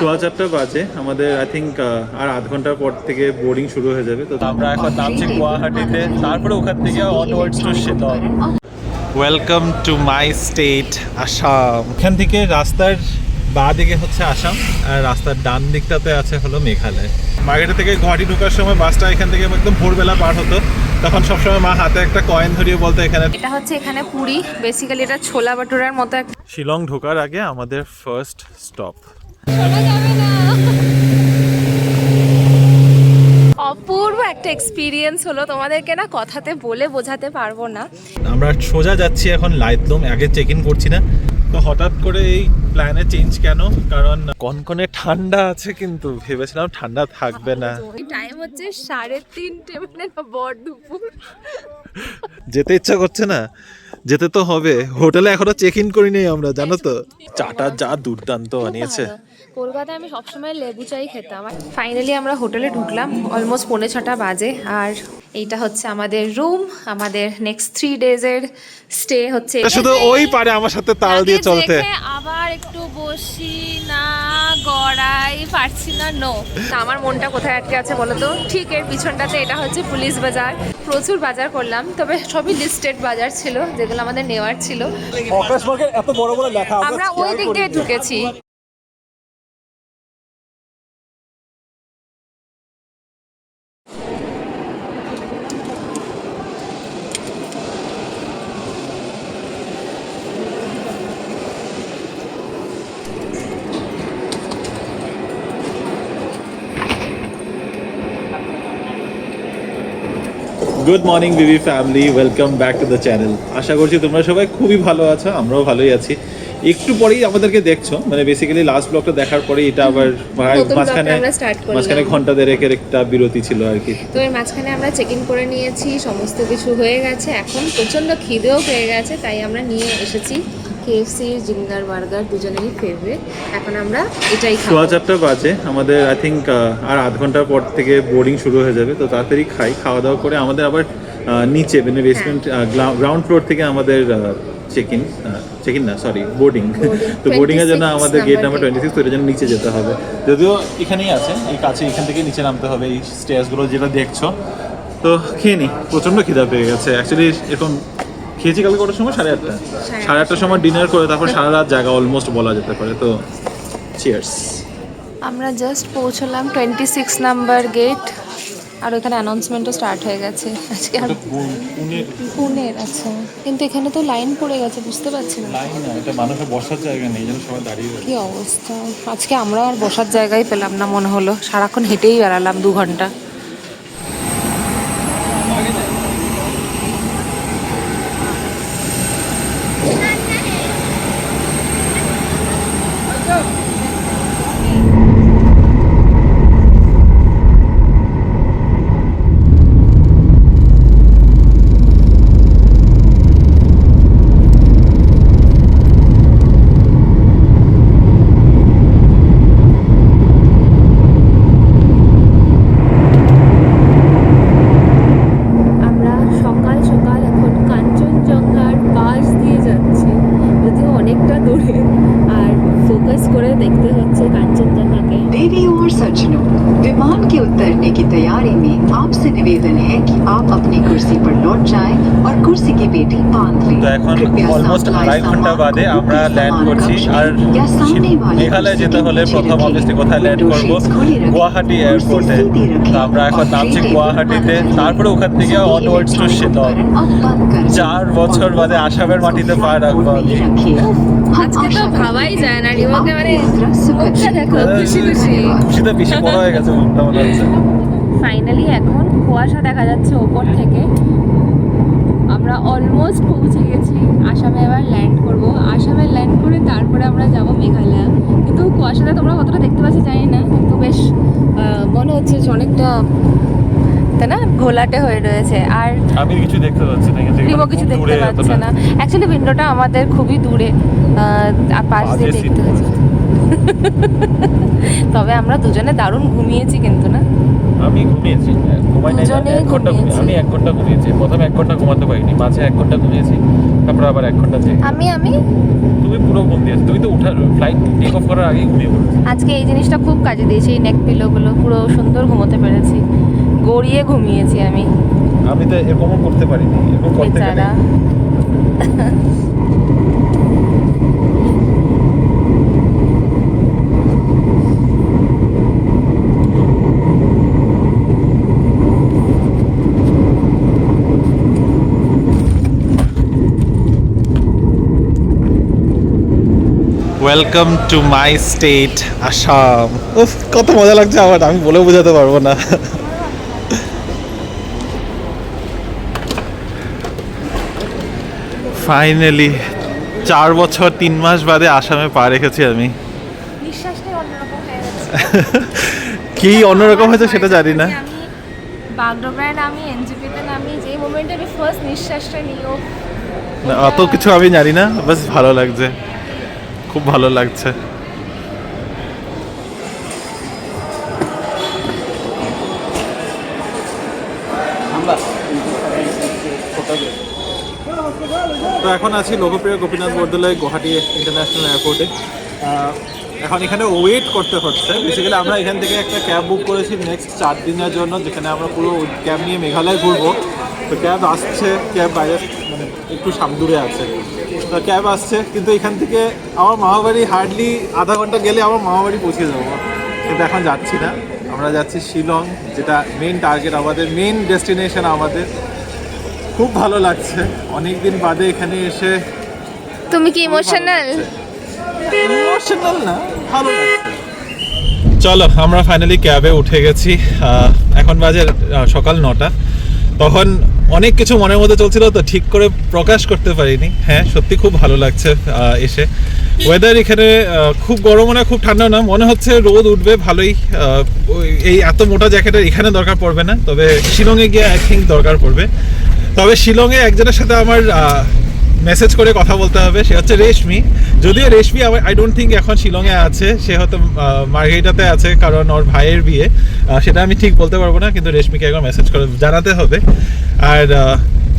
4:30 বাজে আমাদের I think আর আধ ঘন্টার পর থেকে বোর্ডিং শুরু হয়ে যাবে। তো আমরা এখন নামছি গুয়াহাটিতে, তারপরে ওখান থেকে onwards to Shillong. Welcome to my state Assam. এখান থেকে রাস্তার বাঁ দিকে হচ্ছে আসাম আর রাস্তার ডান দিকটাতে আছে হলো মেঘালয়। মার্কেট থেকে গুয়াহাটি ঢোকার সময় বাসটা এখান থেকে একদম ভোরবেলা পার হতো, তখন সবসময় মা হাতে একটা কয়েন ধরিয়ে বলতো এখানে এটা হচ্ছে এখানে পুরি, বেসিক্যালি এটা ছোলা বাটুরার মতো। শিলং ঢোকার আগে আমাদের ফার্স্ট স্টপ। অপূর্ব একটা এক্সপিরিয়েন্স হলো, তোমাদেরকে না কথাতে বলে বোঝাতে পারবো না। আমরা সোজা যাচ্ছি এখন লাইতলুম, আগে চেক ইন করছি না। তো হঠাৎ করে এই প্ল্যানে চেঞ্জ কেন? কারণ কনকনে ঠান্ডা আছে, কিন্তু ভেবেছিলাম ঠান্ডা থাকবে না। টাইম হচ্ছে 3:30, মানে বড় দুপুর। যেতে ইচ্ছা করছে না, যেতে তো হবে। হোটেলে এখনো চেক ইন করিনি আমরা, জানো তো। চাটা যা দুর্দান্ত বানিয়েছে। কলকাতায় আমি সবসময় লেবু চাই খেতাম। ফাইনালি আমরা হোটেলে ঢুকলাম, অলমোস্ট 5:45 বাজে। আর এইটা হচ্ছে আমাদের রুম, আমাদের নেক্সট 3 ডেজের স্টে হচ্ছে। শুধু ওই পারে আমার সাথে তাল দিয়ে চলতে। আবার একটু বসি না, গড়াই পারছি না। নো, আমার মনটা কোথায় আটকে আছে বলো তো? ঠিক এর পিছনটাতে, এটা হচ্ছে পুলিশ বাজার। প্রচুর বাজার করলাম, তবে সবই লিস্টেড বাজার ছিল যেগুলো আমাদের নেওয়ার ছিল। এত বড় বড় লেখা, আমরা ওই দিক দিয়ে ঢুকেছি। Good morning BB family, welcome back to the channel. আশা করছি তোমরা সবাই খুবই ভালো আছো, আমরাও ভালোই আছি। একটু পরেই আমাদেরকে দেখছো, মানে বেসিক্যালি লাস্ট ব্লগটা দেখার পরে এটা আবার মাঝখানে ঘন্টা দেড়েকের একটা বিরতি ছিল আর কি। তো এর মাঝখানে আমরা চেক ইন করে নিয়েছি, সমস্ত কিছু হয়ে গেছে। এখন প্রচণ্ড খিদেও পেয়ে গেছে, তাই আমরা নিয়ে এসেছি KFC জিঙ্গার বার্গার, দুজনেরই ফেভারিট। এখন আমরা এটাই খাবো। 4:30 বাজে আমাদের আই থিঙ্ক আর আধ ঘন্টার পর থেকে বোর্ডিং শুরু হয়ে যাবে। তো তাড়াতাড়ি খাওয়া দাওয়া করে আমাদের আবার নিচে মানে বেসমেন্ট গ্রাউন্ড ফ্লোর থেকে আমাদের চেক ইন না সরি বোর্ডিং। তো বোর্ডিংয়ের জন্য আমাদের গেট নাম্বার 26, তো এর জন্য নিচে যেতে হবে। যদিও এখানেই আছে, এই কাছে, এখান থেকে নিচে নামতে হবে, এই স্টেয়ার্সগুলো যেটা দেখছো। তো খেয়ে নি, প্রচণ্ড খিদা পেয়ে গেছে অ্যাকচুয়ালি। এখন খেয়েছি কালকে কটার সময়? 8:30। 8:30 সময় ডিনার করে তারপর সারা রাত জায়গা অলমোস্ট বলা যেতে পারে। তো চিয়ার্স। আমরা জাস্ট পৌঁছলাম 26 নাম্বার গেট, আর ওখানে অ্যানাউন্সমেন্টও স্টার্ট হয়ে গেছে আজকে। আর পুনের, আচ্ছা, কিন্তু এখানে তো লাইন পড়ে গেছে, বুঝতে পারছি না। লাইন না, এটা মানুষের বসার জায়গা নেই, যেন সবাই দাঁড়িয়ে রয়েছে। কি অবস্থা! আজকে আমরা আর বসার জায়গায় পেলাম না মনে হলো, সারাক্ষণ হেঁটেই বেড়ালাম 2 ঘন্টা। विमान के उतरने की तैयारी में आपसे निवेदन है कि आप अपनी कुर्सी पर लौट जाएं और कुर्सी की पेटी बांध लें। তো এখন অলমোস্ট 2.5 ঘন্টা বাদে আমরা ল্যান্ড করছি। আর মেঘালয় যেতে হলে প্রথম অবভিয়াসলি কোথায় ল্যান্ড করব? গুয়াহাটি এয়ারপোর্টে। তো আমরা এখন নামছি গুয়াহাটিতে, তারপরে ওখান থেকে অনওয়ার্ডস টু শিলং। 4 বছর বাদে আসামের মাটিতে পা রাখবো আমি। আজকে তো ভাবাই যায় না, রিমোকে মানে মুখটা দেখো, খুশি খুশি। খুশিতে বেশি বড় হয়ে গেছে মুখটা মনে হচ্ছে। ফাইনালি এখন কুয়াশা দেখা যাচ্ছে ওপর থেকে। আমরা অলমোস্ট পৌঁছে গেছি আসামে। এবার ল্যান্ড করব, আসামে ল্যান্ড করে তারপরে আমরা যাব মেঘালয়। কিন্তু কুয়াশাটা তোমরা কতটা দেখতে পাচ্ছি জানি না, কিন্তু বেশ মনে হচ্ছে যে অনেকটা, তাই না, ঘোলাটে হয়ে রয়েছে। আর আমি কিছু দেখতে পাচ্ছি না, রিমো কিছু দেখতে পাচ্ছে না। অ্যাকচুয়ালি উইন্ডোটা আমাদের খুবই দূরে, আর পাশ দিয়ে দেখতে হচ্ছে। তবে আমরা দুজনে দারুণ ঘুমিয়েছি কিন্তু, না? আমি ঘুমিয়েছি, ঘুমাই নাই, 1 ঘন্টা আমি 1 ঘন্টা ঘুমিয়েছি। প্রথমে 1 ঘন্টা ঘুমাতে পারিনি, মাঝে 1 ঘন্টা ঘুমিয়েছি। তারপর আবার 1 ঘন্টা থেকে আমি তুমি পুরো ঘুম দিয়েছো, তুমি তো উঠার ফ্লাইট টেক অফ করার আগেই ঘুমিয়ে পড়েছো। আজকে এই জিনিসটা খুব কাজে দিয়েছে, এই নেক পিলোগুলো পুরো সুন্দর ঘুমোতে পেরেছি, গড়িয়ে ঘুমিয়েছি আমি। আমি তো এরকমও করতে পারিনি, এরকম করতে গেলে বেচারা। Welcome to my state Assam. উফ, কত মজা লাগছে আমার, আমি বলে বোঝাতে পারবো না। ফাইনালি 4 বছর 3 মাস বাদে আসামে পা রেখেছি আমি। নিঃশ্বাসটাই অন্যরকম হয়ে গেছে। কি অন্যরকম হয়েছে সেটা জানি না। আমি বাগডোগরায় নামি, এনজিপিতে নামি, যে মোমেন্টে আমি ফার্স্ট নিঃশ্বাসটা নিও, না, অত কিছু আমি জানি না, বাস ভালো লাগছে, খুব ভালো লাগছে। তো এখন আছি লোকপ্রিয় গোপীনাথ বরদলৈ গুয়াহাটি ইন্টারন্যাশনাল এয়ারপোর্টে। এখন এখানে ওয়েট করতে হচ্ছে। বেসিক্যালি আমরা এখান থেকে একটা ক্যাব বুক করেছি নেক্সট 4 দিনের জন্য, যেখানে আমরা পুরো ক্যাব নিয়ে মেঘালয় ঘুরবো। তো ক্যাব আসছে, ক্যাব বাইরে মানে একটু দূরে আছে, তো ক্যাব আসছে। কিন্তু এখান থেকে আমার মামাবাড়ি হার্ডলি আধা ঘন্টা গেলে আমার মামাবাড়ি পৌঁছে যাবো, কিন্তু এখন যাচ্ছি না। আমরা যাচ্ছি শিলং, যেটা মেন টার্গেট, আমাদের মেন ডেস্টিনেশন আমাদের। খুব ভালো লাগছে অনেক দিন বাদে এখানে এসে। তুমি কি ইমোশনাল? ইমোশনাল না, ভালো লাগছে। চলো, আমরা ফাইনালি ক্যাবে উঠে গেছি। এখন বাজে সকাল 9টা। তখন অনেক কিছু মনের মধ্যে চলছিল, তো ঠিক করে প্রকাশ করতে পারিনি। হ্যাঁ, সত্যি খুব ভালো লাগছে এসে। ওয়েদার এখানে খুব গরমও না, খুব ঠান্ডা না, মনে হচ্ছে রোদ উঠবে ভালোই। এই এত মোটা জ্যাকেটের এখানে দরকার পড়বে না, তবে শিলংয়ে গিয়ে আই থিঙ্ক দরকার পড়বে। তবে শিলংয়ে একজনের সাথে আমার মেসেজ করে কথা বলতে হবে, সে হচ্ছে রেশমি। যদিও রেশমি আই ডোন্ট থিঙ্ক এখন শিলংয়ে আছে, সে হয়তো মার্গেরিটাতে আছে, কারণ ওর ভাইয়ের বিয়ে। সেটা আমি ঠিক বলতে পারবো না, কিন্তু রেশমিকে একবার মেসেজ করে জানাতে হবে। আর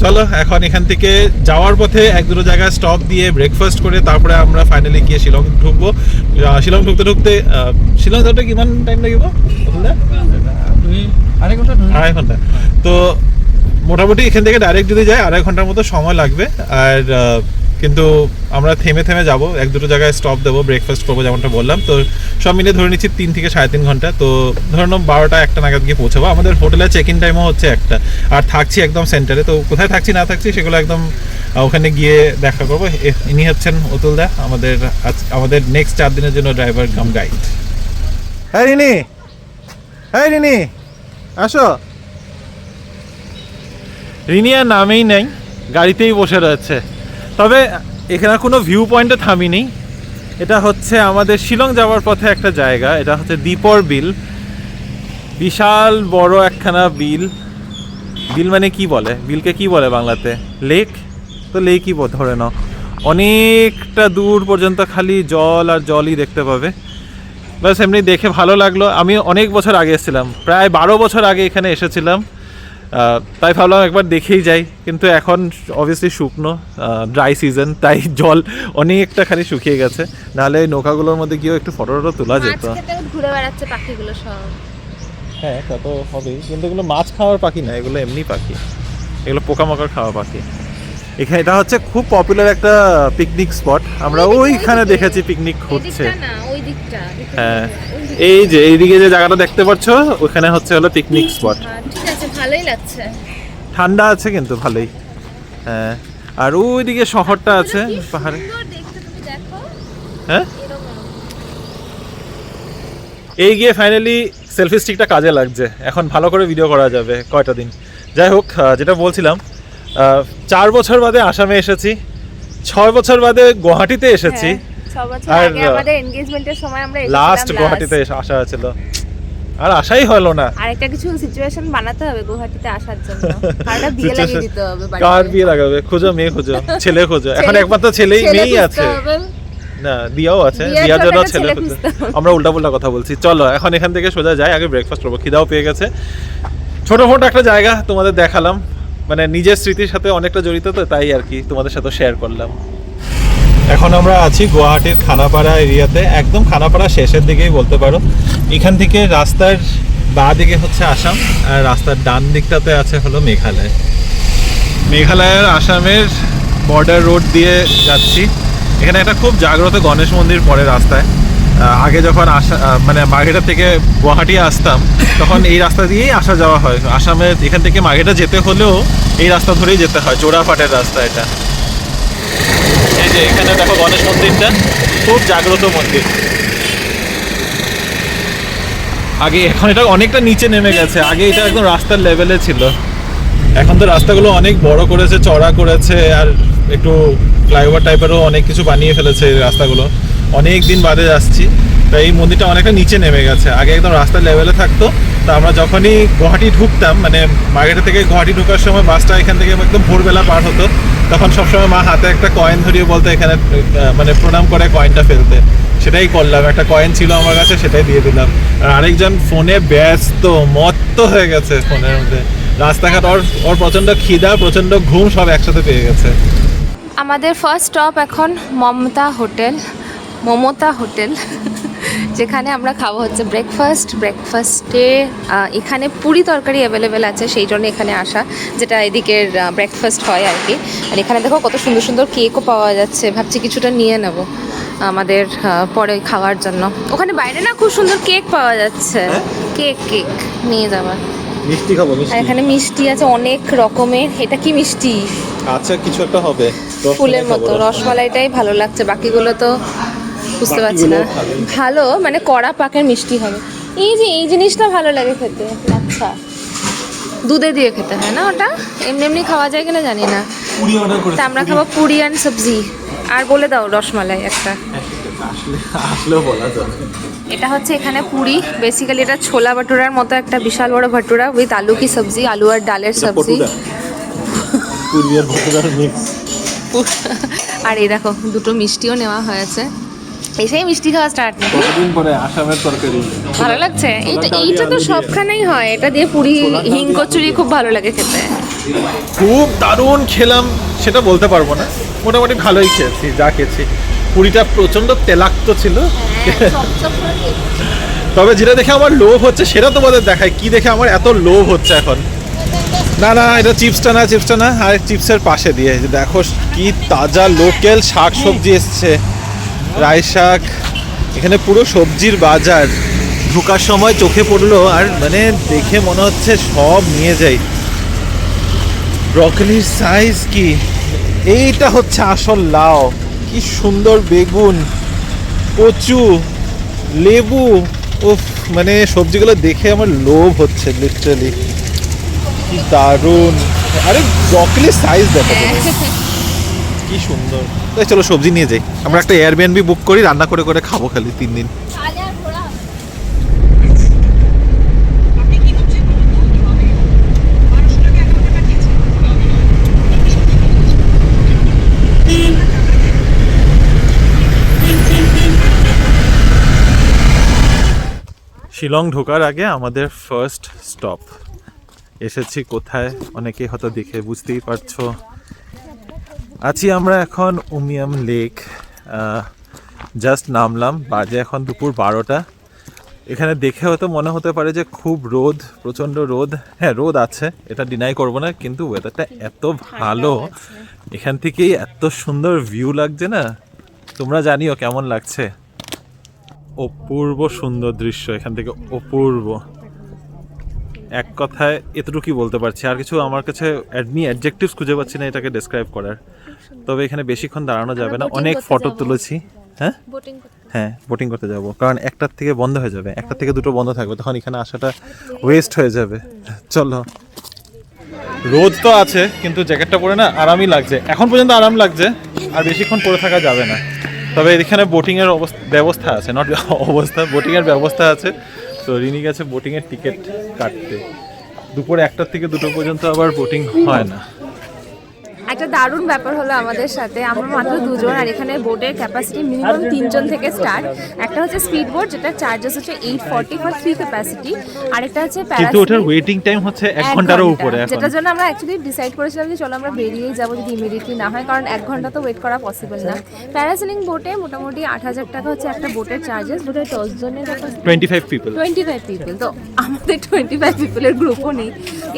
চলো, এখন এখান থেকে যাওয়ার পথে 1-2 জায়গায় স্টপ দিয়ে ব্রেকফাস্ট করে তারপরে আমরা ফাইনালি গিয়ে শিলং ঢুকবো। শিলং ঢুকতে শিলং যাওয়াটা কিমান টাইম লাগিব? 2.5 ঘন্টা। তো মোটামুটি এখান থেকে ডাইরেক্ট যদি যায় 2.5 ঘন্টার মতো সময় লাগবে। আর কিন্তু আমরা থেমে থেমে যাবো, 1-2 জায়গায় স্টপ দেবো, ব্রেকফাস্ট করবো যেমনটা বললাম। তো সব মিলে ধরে নিচ্ছি 3 থেকে 3.5 ঘন্টা। তো ধরে নাও 12টা-1টা নাগাদ গিয়ে পৌঁছাবো। আমাদের হোটেলের চেক ইন টাইমও হচ্ছে 1টা, আর থাকছি একদম সেন্টারে। তো কোথায় থাকছি না থাকছি সেগুলো একদম ওখানে গিয়ে দেখা করবো। ইনি হচ্ছেন অতুল দা, আমাদের নেক্সট 4 দিনের জন্য ড্রাইভার কাম গাইড। হ্যাঁ রিনি, হ্যাঁ রিনি, আসো। রিনি আর নামেই নেই, গাড়িতেই বসে রয়েছে। তবে এখানে কোনো ভিউ পয়েন্টে থামিনি। এটা হচ্ছে আমাদের শিলং যাওয়ার পথে একটা জায়গা, এটা হচ্ছে দীপর বিল। বিশাল বড় একখানা বিল। বিল মানে কি বলে, বিলকে কি বলে বাংলাতে? লেক। তো লেকই ধরে নাও, অনেকটা দূর পর্যন্ত খালি জল আর জলই দেখতে পাবে। ব্যাস এমনি দেখে ভালো লাগলো। আমি অনেক বছর আগে এসেছিলাম, প্রায় 12 বছর আগে এখানে এসেছিলাম, তাই ভাবলাম একবার দেখেই যাই। কিন্তু এখন অবভিয়াসলি শুকনো, ড্রাই সিজন, তাই জল অনেকটা খালি শুকিয়ে গেছে। নাহলে এই নৌকাগুলোর মধ্যে গিয়েও একটু ফটো তোলা যেত। ঘুরে বেড়াচ্ছে পাখিগুলো সব। হ্যাঁ, তা তো হবেই, কিন্তু এগুলো মাছ খাওয়ার পাখি না, এগুলো এমনি পাখি, এগুলো পোকামাকড় খাওয়া পাখি। এখানে এটা হচ্ছে খুব পপুলার একটা পিকনিক স্পট। আমরা ওইখানে দেখেছি পিকনিক হচ্ছে। হ্যাঁ, এই যে এইদিকে যে জায়গাটা দেখতে পাচ্ছ, ওখানে হচ্ছে হলো পিকনিক স্পট। ঠিক আছে, ভালোই লাগছে, ঠান্ডা আছে কিন্তু ভালোই। হ্যাঁ, আর ওইদিকে শহরটা আছে পাহাড়ে। হ্যাঁ, এই গিয়ে ফাইনালি সেলফি স্টিকটা কাজে লাগছে, এখন ভালো করে ভিডিও করা যাবে কয়টা দিন। যাই হোক, যেটা বলছিলাম, 4 বছর বাদে আসামে এসেছি, 6 বছর বাদে গুয়াহাটিতে এসেছি। 6 বছর আগে আমাদের এনগেজমেন্টের সময় আমরা এসেছিলাম লাস্ট গুয়াহাটিতে আসা হয়েছিল, আর আসাই হলো না। আরেকটা কিছু সিচুয়েশন বানাতে হবে গুয়াহাটিতে আসার জন্য, আরেকটা বিয়ে লাগিয়ে দিতে হবে। কার বিয়ে লাগাবে? খোঁজো, মেয়ে খোঁজো, ছেলে খোঁজো। এখন একমাত্র ছেলেই মেয়েই আছে না, দিয়াও আছে, দিয়ার জন্য ছেলে খোঁজো। আমরা উল্টাপাল্টা কথা বলছি। চলো এখন এখান থেকে সোজা যাই, আগে ব্রেকফাস্ট করবো, খিদাও পেয়ে গেছে। ছোট একটা জায়গা তোমাদের দেখালাম, মানে নিজের স্মৃতির সাথে অনেকটা জড়িত, তো তাই আর কি তোমাদের সাথে শেয়ার করলাম। এখন আমরা আছি গুয়াহাটির খানাপাড়া এরিয়াতে, একদম খানাপাড়া শেষের দিকেই বলতে পারো। এখান থেকে রাস্তার বাঁ দিকে হচ্ছে আসাম, আর রাস্তার ডান দিকটাতে আছে হলো মেঘালয়। মেঘালয়ের আসামের বর্ডার রোড দিয়ে যাচ্ছি। এখানে একটা খুব জাগ্রত গণেশ মন্দির পড়ে রাস্তায়। আগে যখন মানে মার্ঘেটা থেকে গুয়াহাটি আসতাম, তখন এই রাস্তা দিয়েই আসা যাওয়া হয়। আসামের এখান থেকে মার্ঘেটা যেতে হলেও এই রাস্তা ধরেই যেতে হয়, জোড়াফাটের রাস্তা এটা। এই যে এখানে দেখো গণেশ মন্দিরটা, খুব জাগ্রত মন্দির। আগে, এখন এটা অনেকটা নিচে নেমে গেছে, আগে এটা একদম রাস্তার লেভেলে ছিল। এখন তো রাস্তাগুলো অনেক বড় করেছে, চড়া করেছে, আর একটু ফ্লাইওভার টাইপেরও অনেক কিছু বানিয়ে ফেলেছে এই রাস্তাগুলো। অনেক দিন বাদে আসছি, তাই এই মন্দিরটা অনেকটা নিচে নেমে গেছে। আগে একদম রাস্তার লেভেলে থাকতো। তো আমরা যখনই গুয়াহাটি ঢুকতাম, মানে মার্কেট থেকে গুয়াহাটি ঢোকার সময় বাসটা এখান থেকে একদম ভোরবেলা পার হতো, তখন সবসময় মা হাতে একটা কয়েন ধরিয়ে বলতে এখানে মানে প্রণাম করে কয়েনটা ফেলতে। সেটাই করলাম, একটা কয়েন ছিল আমার কাছে, সেটাই দিয়ে দিলাম। আর আরেকজন ফোনে ব্যস্ত, মত্ত হয়ে গেছে ফোনের মধ্যে। রাস্তাঘাট ওর প্রচণ্ড খিদা, প্রচণ্ড ঘুম, সব একসাথে পেয়ে গেছে। আমাদের ফার্স্ট স্টপ এখন মমতা হোটেল, যেখানে আমরা খাবো হচ্ছে ব্রেকফাস্টে এখানে পুরি তরকারি অ্যাভেলেবেল আছে, সেই জন্য এখানে আসা, যেটা এদিকের ব্রেকফাস্ট হয় আর কি। আর এখানে দেখো কত সুন্দর সুন্দর কেকও পাওয়া যাচ্ছে, ভাবছি কিছুটা নিয়ে নেব আমাদের পরে খাওয়ার জন্য। ওখানে বাইরে না খুব সুন্দর কেক পাওয়া যাচ্ছে, কেক নিয়ে যাওয়ার। মিষ্টি খাবো, আর এখানে মিষ্টি আছে অনেক রকমের। এটা কি মিষ্টি? আচ্ছা, কিছু একটা হবে ফুলের মতো। রসমালাইটাই ভালো লাগছে, বাকিগুলো তো বুঝতে পারছি না। ভালো মানে কড়া পাকের মিষ্টি হবে। এই জিনিসটা ভালো লাগে খেতে। আচ্ছা, দুধে দিয়ে খেতে হয় না ওটা? এমনি খাওয়া যায় কিনা জানি না। পুরি অর্ডার করেছি, তা আমরা খাবো পুরি অ্যান্ড সবজি। আর বলে দাও রসমালাই একটা। আসলেও বলা যাবে। এটা হচ্ছে এখানে পুরি, বেসিক্যালি এটা ছোলা ভাটুরার মতো একটা বিশাল বড় ভাটুরা উইথ আলু কি সবজি, আলু আর ডালের সবজি। পুরি আর ভটুরার মিক্স। আর এই দেখো দুটো মিষ্টিও নেওয়া হয়েছে। এসেই মিষ্টি খাওয়া স্টার্ট না? কতদিন পরে আসামের তরকারি ভালো লাগছে। এইটা তো সবখানেই হয়, এটা দিয়ে পুরি হিং কচুরি খুব ভালো লাগে খেতে। খুব দারুণ খেলাম সেটা বলতে পারবো না, মোটামুটি ভালোই খেয়েছি যা খেয়েছি। পুরিটা প্রচণ্ড তেলাক্ত ছিল। তবে যেটা দেখে আমার লোভ হচ্ছে সেটা তোমাদের দেখায়, কি দেখে আমার এত লোভ হচ্ছে এখন। না, এটা চিপসটা না, আর চিপসের পাশে দিয়ে দেখো কি তাজা লোকাল শাক সবজি এসছে, রাই শাক। এখানে পুরো সবজির বাজার, ঢোকার সময় চোখে পড়লো, আর মানে দেখে মনে হচ্ছে সব নিয়ে যাই। ব্রকলির সাইজ কি, এইটা হচ্ছে আসল লাউ। কি সুন্দর বেগুন, কচু, লেবু। উফ, মানে সবজিগুলো দেখে আমার লোভ হচ্ছে লিটারালি। কি দারুণ! আরে ব্রকলির সাইজ দেখো কি সুন্দর। তাই চলো সবজি নিয়ে যাই। আমরা একটা এয়ারবিএনবি বুক করি, রান্না করে করে খাবো খালি 3 দিন। শিলং ঢোকার আগে আমাদের ফার্স্ট স্টপ। এসেছি কোথায় অনেকে হয়তো দেখে বুঝতেই পারছো। আছি আমরা এখন উমিয়াম লেক। জাস্ট নামলাম, বাজে এখন দুপুর 12টা। এখানে দেখে হয়তো মনে হতে পারে যে খুব রোদ, প্রচণ্ড রোদ। হ্যাঁ, রোদ আছে, এটা ডিনাই করবো না, কিন্তু ওয়েদারটা এত ভালো, এখান থেকেই এত সুন্দর ভিউ লাগছে না। তোমরা জানিও কেমন লাগছে। অপূর্ব সুন্দর দৃশ্য এখান থেকে, অপূর্ব। এক কথায় এতটুকুই বলতে পারছি, আর কিছু আমার কাছে অ্যাডজেক্টিভস খুঁজে পাচ্ছি না এটাকে ডেসক্রাইব করার। তবে এখানে বেশিক্ষণ দাঁড়ানো যাবে না, অনেক ফটো তুলেছি। হ্যাঁ, বোটিং করতে যাব, কারণ 1টার থেকে বন্ধ হয়ে যাবে, 1টা থেকে 2টো বন্ধ থাকবে, তখন এখানে আসাটা ওয়েস্ট হয়ে যাবে। চলো। রোদ তো আছে, কিন্তু জ্যাকেটটা পরে না আরামই লাগছে, এখন পর্যন্ত আরাম লাগছে, আর বেশিক্ষণ পরে থাকা যাবে না। তবে এখানে বোটিংয়ের ব্যবস্থা আছে, বোটিংয়ের ব্যবস্থা আছে। তো রিনি গেছে বোটিংয়ের টিকিট কাটতে। দুপুর 1টা থেকে 2টো পর্যন্ত আবার বোটিং হয় না। একটা দারুণ ব্যাপার হলো আমাদের সাথে, আমরা মাত্র 2 জন, আর এখানে বোটের ক্যাপাসিটি মিনিমাম 3 জন থেকে স্টার্ট। একটা হচ্ছে স্পিড বোট, যেটা চার্জেস হচ্ছে 840 ফর 3 ক্যাপাসিটি, আর একটা হচ্ছে কিন্তু ওটার ওয়েটিং টাইম হচ্ছে 1 ঘন্টারও উপরে এখন। যেটার জন্য আমরা অ্যাকচুয়ালি ডিসাইড করেছিলাম যে চলো আমরা বেরিয়েই যাবো যদি ইমিডিয়েটলি না হয়, কারণ 1 ঘন্টা তো ওয়েট করা পসিবল না। প্যারাসেলিং বোটে মোটামুটি 8000 টাকা হচ্ছে একটা বোটের চার্জেস, বোটের 10 জনের 25 পিপল। তো আমাদের 25 পিপলের গ্রুপও নেই।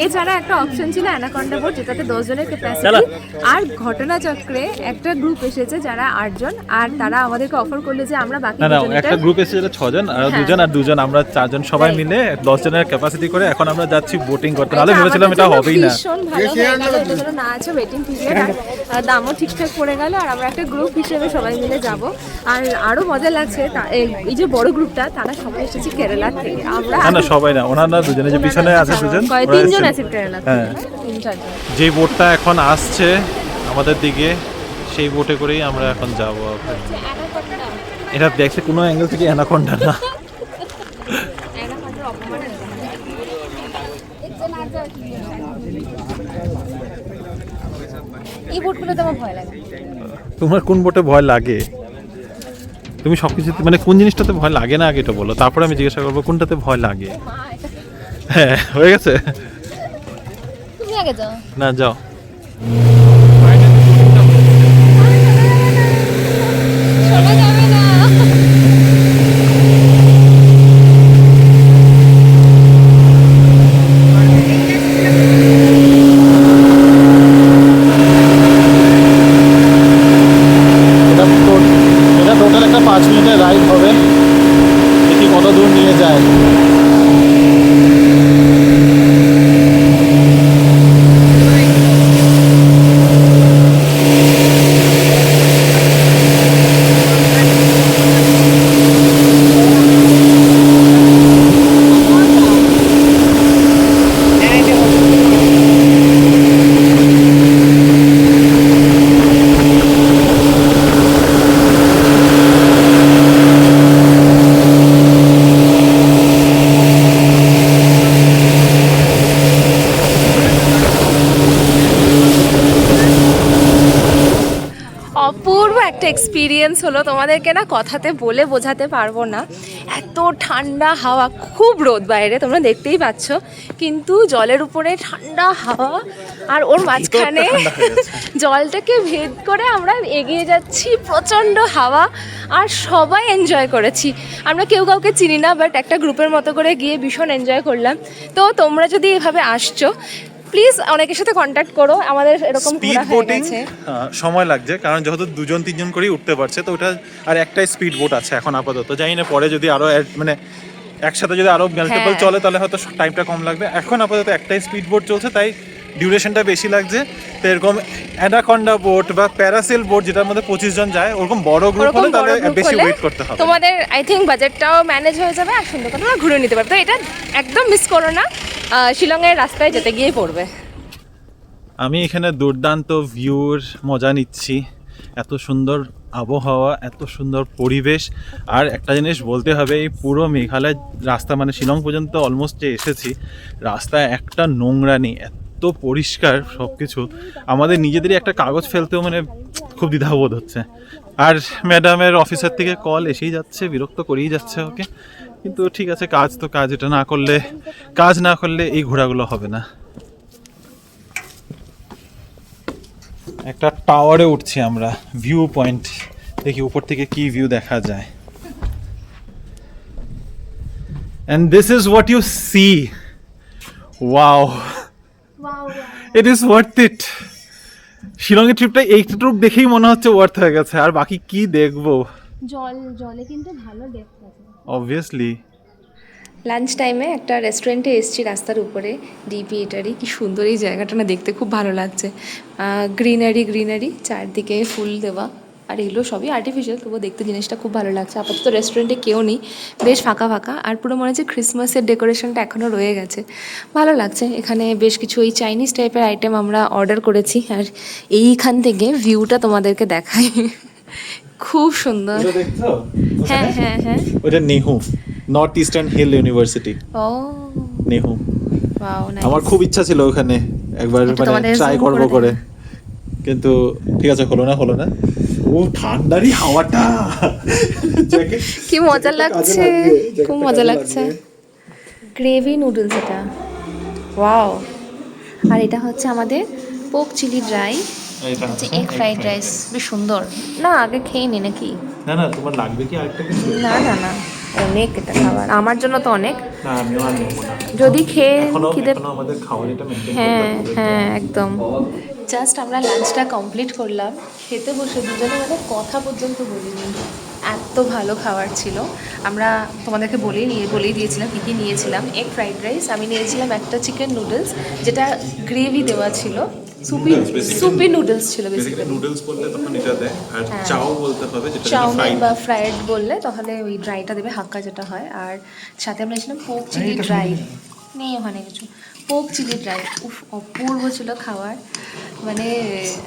এছাড়া একটা অপশন ছিল অ্যানাকন্ডা বোট, যেটাতে 10 জনের ক্যাপাসিটি, আর ঘটনাচক্রে একটা গ্রুপ এসেছে যারা 8 জন, আর তারা আমাদেরকে অফার করলো যে আমরা বাকি না না, দুজনটা একটা গ্রুপ এসেছে যেটা 6 জন, আর 2 জন আর 2 জন, আমরা 4 জন সবাই মিলে 10 জনের ক্যাপাসিটি করে এখন আমরা যাচ্ছি বোটিং করতে। নাহলে ভেবেছিলাম এটা হবেই না। ভীষণ ভালো হয়ে গেল, এটা যেন না আছে ওয়েটিং পিরিয়ড, আর দামও ঠিকঠাক পড়ে গেল, আর আমরা একটা গ্রুপ হিসেবে সবাই মিলে যাব। আর আরো মজা লাগছে, এই যে বড় গ্রুপটা তারা সবাই এসেছে কেরালার থেকে। আমরা না না, সবাই না, ওনারা দুজনে যে পিছনে আছে 2 জন, 3 জন আছে কেরালা থেকে, হ্যাঁ। 3-4 জন। যে বোটটা এখন আসছে আমাদের দিকে, সেই বোটে করেই আমরা এখন যাব। এটা দেখতে কোনো অ্যাঙ্গেল থেকে অ্যানাকোন্ডা না। এই বোটগুলোতে আমার ভয় লাগে। তোমার কোন বোটে ভয় লাগে? তুমি সবকিছু মানে কোন জিনিসটাতে ভয় লাগে না আগে এটা বলো, তারপরে আমি জিজ্ঞাসা করবো কোনটাতে ভয় লাগে। হ্যাঁ, হয়ে গেছে। তুমি আগে যাও। না, যাও। শোনা যাবে না। এটা টোটাল একটা 5 মিনিটের রাইড হবে, দেখি কত দূর নিয়ে যায়। অপূর্ব একটা এক্সপিরিয়েন্স হলো, তোমাদেরকে না কথাতে বলে বোঝাতে পারবো না। এত ঠান্ডা হাওয়া, খুব রোদ বাইরে তোমরা দেখতেই পাচ্ছ, কিন্তু জলের উপরে ঠান্ডা হাওয়া, আর ওর মাঝখানে জলটাকে ভেদ করে আমরা এগিয়ে যাচ্ছি, প্রচণ্ড হাওয়া, আর সবাই এনজয় করেছি। আমরা কেউ কাউকে চিনি না, বাট একটা গ্রুপের মতো করে গিয়ে ভীষণ এনজয় করলাম। তো তোমরা যদি এভাবে আসছো, প্লিজ অনেকের সাথে কন্ট্যাক্ট করো, আমাদের এরকম স্পিড ঘোরা হয়ে বোটিং গেছে। সময় লাগছে, কারণ যেহেতু 2-3 জন করেই উঠতে পারছে, তো ওটা আর একটাই স্পিড বোট আছে এখন আপাতত। জানি না পরে যদি আরো মানে একসাথে যদি আরো মাল্টিপল চলে তাহলে হয়তো টাইমটা কম লাগবে। এখন আপাতত একটাই স্পিড বোট চলছে, তাই ডিউরেশনটা বেশি লাগছে। তো এরকম অ্যানাকন্ডা বোট বা প্যারাসেল বোট যেটার মধ্যে 25 জন যায়, ওরকম বড় গ্রুপ হলে তাহলে বেশি ওয়েট করতে হবে। তোমাদের আই থিঙ্ক বাজেটটাও ম্যানেজ হয়ে যাবে, আর সুন্দর করে তোমরা ঘুরে নিতে পারবে। তো এটা একদম মিস করো না, শিলংয়ের রাস্তায় যেতে গিয়ে পড়বে। আমি এখানে দুর্দান্ত ভিউর মজা নিচ্ছি, এত সুন্দর আবহাওয়া, এত সুন্দর পরিবেশ। আর একটা জিনিস বলতে হবে, এই পুরো মেঘালয় রাস্তা মানে শিলং পর্যন্ত অলমোস্ট যে এসেছি, রাস্তায় একটা নোংরা নেই, এত পরিষ্কার সব কিছু। আমাদের নিজেদেরই একটা কাগজ ফেলতেও মানে খুব দ্বিধাবোধ হচ্ছে। আর ম্যাডামের অফিসের থেকে কল এসেই যাচ্ছে, বিরক্ত করেই যাচ্ছে ওকে, কিন্তু ঠিক আছে, কাজ তো কাজ, এটা কাজ না করলে এই ঘোরাগুলো হবে না। একটা টাওয়ারে উঠছি আমরা, ভিউ পয়েন্ট, দেখি উপর থেকে কি ভিউ দেখা যায়। and this is what you see. wow it is worth it. শিলংয়ের ট্রিপটা এইটুকু দেখেই মনে হচ্ছে ওয়ার্থ হয়ে গেছে, আর বাকি কি দেখবো। জলে কিন্তু ভালো দেখতে আছে অবভিয়াসলি। লাঞ্চ টাইমে একটা রেস্টুরেন্টে এসেছি রাস্তার উপরে, ডিপি ইটারি। কি সুন্দর এই জায়গাটা না, দেখতে খুব ভালো লাগছে। গ্রিনারি চারদিকে ফুল দেওয়া, আর এগুলো সবই আর্টিফিশিয়াল, তবুও দেখতে জিনিসটা খুব ভালো লাগছে। আপাতত রেস্টুরেন্টে কেউ নেই, বেশ ফাঁকা, আর পুরো মনে হচ্ছে ক্রিসমাসের ডেকোরেশনটা এখনও রয়ে গেছে, ভালো লাগছে। এখানে বেশ কিছু ওই চাইনিজ টাইপের আইটেম আমরা অর্ডার করেছি, আর এইখান থেকে ভিউটা তোমাদেরকে দেখাই, খুব সুন্দর। হ্যাঁ, ওটা নেহু, নর্থ ইস্টার্ন হিল ইউনিভার্সিটি। ও নেহু, ওয়াও, নাইস। আমার খুব ইচ্ছা ছিল ওখানে একবার মানে তোমাদের ট্রাই zoom করব করে। কিন্তু ঠিক আছে, হলো না। ও ঠান্ডারই হাওয়াটা, জ্যাকেট কি মজা লাগছে, খুব মজা লাগছে। গ্রেভি নুডলস এটা, ওয়াও। আর এটা হচ্ছে আমাদের পোক চিলি ড্রাই, এটা হচ্ছে এগ ফ্রাইড রাইস, বেশ সুন্দর। না আগে খেয়ে নি নাকি? না তোমার লাগবে কি আরেকটা কিছু? না অনেক এটা খাবার, আমার জন্য তো অনেক। না আমিও আর নেবো না, যদি খেয়ে খিদে, এখনো আমাদের খাওয়ার এটা মেনটেন হ্যাঁ একদম। জাস্ট আমরা লাঞ্চটা কমপ্লিট করলাম, খেতে বসে দুজনে মানে কথা পর্যন্ত বলিনি, এত ভালো খাবার ছিল। আমরা তোমাদেরকে বলেই দিয়েছিলাম কী কী নিয়েছিলাম। এগ ফ্রাইড রাইস, আমি নিয়েছিলাম একটা চিকেন নুডলস যেটা গ্রেভি দেওয়া ছিল, সুপি নুডলস ছিল বেসিক্যালি। নুডলস বললে তখন এটা দেয়, আর চাও বলতে হবে যেটা চাউমিন বা ফ্রাইড বললে তাহলে ওই ড্রাইটা দেবে, হাক্কা যেটা হয়। আর সাথে আমরা নিয়েছিলাম পোক চিলি ড্রাই, নেই ওখানে কিছু, পোক চিলি ড্রাই। উফ, অপূর্ব ছিল খাবার, মানে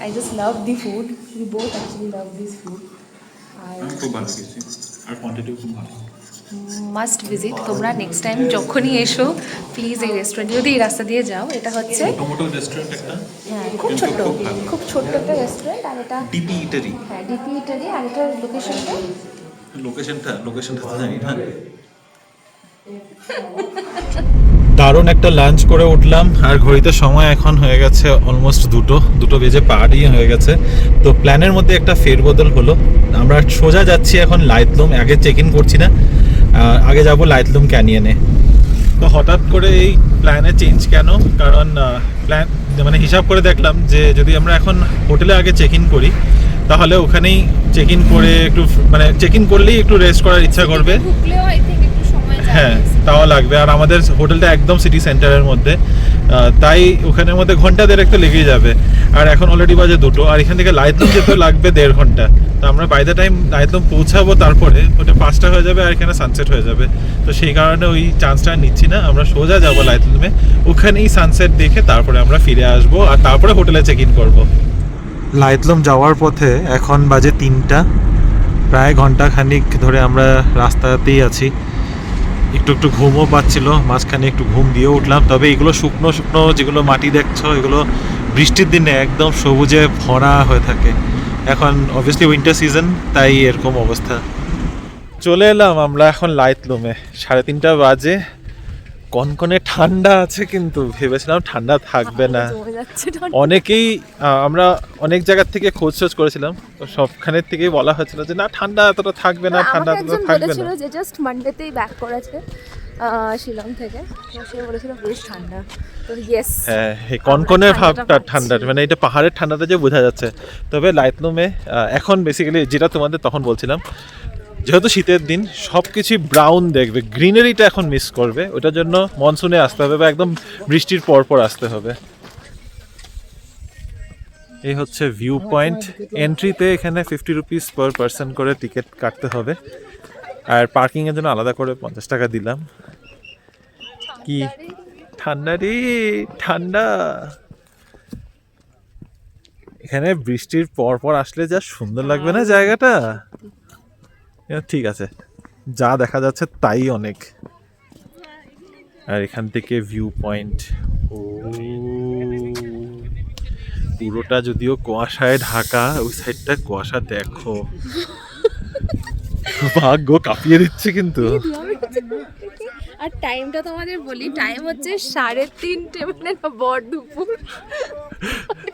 I just love the food, we both actually love this food. আর খুব ভালো খেয়েছি, আর কোয়ান্টিটিও খুব ভালো। মাস্ট ভিজিট তোমরা নেক্সট টাইম যখনই এসো প্লিজ এই রেস্টুরেন্টে, যদি এই রাস্তা দিয়ে যাও। এটা হচ্ছে মোটামুটি রেস্টুরেন্ট একটা, হ্যাঁ খুব ছোট্ট একটা রেস্টুরেন্ট। আর এটা ডিপি ইটারি, হ্যাঁ ডিপি ইটালি। আর এটার লোকেশনটা তো জানি না। দারুণ একটা লাঞ্চ করে উঠলাম, আর ঘড়িতে সময় এখন হয়ে গেছে অলমোস্ট 2 বেজে পারই হয়ে গেছে। তো প্ল্যানের মধ্যে একটা ফেরবদল হলো, আমরা সোজা যাচ্ছি এখন লাইতলুম। আগে চেক ইন করছি না, আগে যাব লাইতলুম ক্যানিয়নে। তো হঠাৎ করে এই প্ল্যানে চেঞ্জ কেন? কারণ প্ল্যান মানে হিসাব করে দেখলাম যে যদি আমরা এখন হোটেলে আগে চেক ইন করি তাহলে ওখানেই চেক ইন করে একটু মানে চেক ইন করলেই একটু রেস্ট করার ইচ্ছা করবে, হ্যাঁ তাও লাগবে। আর আমাদের হোটেলটা একদম সিটি সেন্টারের মধ্যে, তাই ওখানের মধ্যে ঘন্টা দেড়েক তো লেগেই যাবে। আর এখন অলরেডি বাজে 2, আর এখান থেকে লাইতলুম যেতে লাগবে 1.5 ঘন্টা। তো আমরা বাই দ্য টাইম লাইতলুম পৌঁছাবো তারপরে ওটা 5টা হয়ে যাবে, আর এখানে সানসেট হয়ে যাবে। তো সেই কারণে ওই চান্সটা নিচ্ছি না, আমরা সোজা যাবো লাইতলুমে, ওখানেই সানসেট দেখে তারপরে আমরা ফিরে আসবো, আর তারপরে হোটেলে চেক ইন করবো। লাইতলুম যাওয়ার পথে এখন বাজে 3টা, প্রায় ঘন্টাখানিক ধরে আমরা রাস্তাতেই আছি। একটু ঘুমও পাচ্ছিল, মাঝখানে একটু ঘুম দিয়ে উঠলাম। তবে এগুলো শুকনো যেগুলো মাটি দেখছো, এগুলো বৃষ্টির দিনে একদম সবুজে ভরা হয়ে থাকে। এখন অবভিয়াসলি উইন্টার সিজন, তাই এরকম অবস্থা। চলে এলাম আমরা এখন লাইতলুমে, 3:30 বাজে। কনকনে ঠান্ডা আছে, কিন্তু ভেবেছিলাম ঠান্ডা থাকবে না। অনেকেই আমরা অনেক জায়গার থেকে খোঁজ করেছিলাম, তো সবখানের থেকেই বলা হয়েছিল যে না ঠান্ডা এতটা থাকবে না, ঠান্ডা এতটা থাকবে না। যে জাস্ট মানডেতেই ব্যাক করেছে শিলং থেকে, সে বলেছিল বেশ ঠান্ডা। তো ইয়েস, হ্যাঁ এই কনকনে ভাবটা ঠান্ডা, মানে এটা পাহাড়ের ঠান্ডাটা যে বোঝা যাচ্ছে। তবে লাইতলুমে এখন বেসিক্যালি যেটা তোমাদের তখন বলছিলাম, যেহেতু শীতের দিন সব কিছুই ব্রাউন দেখবে, গ্রিনারিটা এখন মিস করবে। ওটার জন্য মনসুনে আসতে হবে বা একদম বৃষ্টির পর আসতে হবে। এই হচ্ছে ভিউ পয়েন্ট। এন্ট্রিতে এখানে 50 রুপিস পার পার্সন করে টিকিট কাটতে হবে, আর পার্কিংয়ের জন্য আলাদা করে 50 টাকা দিলাম। কি ঠান্ডা! এখানে বৃষ্টির পর আসলে যা সুন্দর লাগবে না জায়গাটা। ঠিক আছে, যা দেখা যাচ্ছে তাই অনেক। আর এখান থেকে ভিউ পয়েন্ট, ও পুরোটা যদিও কুয়াশায় ঢাকা, ওই সাইডটা কুয়াশা দেখো, ভাগ্য কাঁপিয়ে দিচ্ছে কিন্তু। আর টাইমটা তোমাদের বলি, টাইম হচ্ছে 3:30, মানে বড় দুপুর।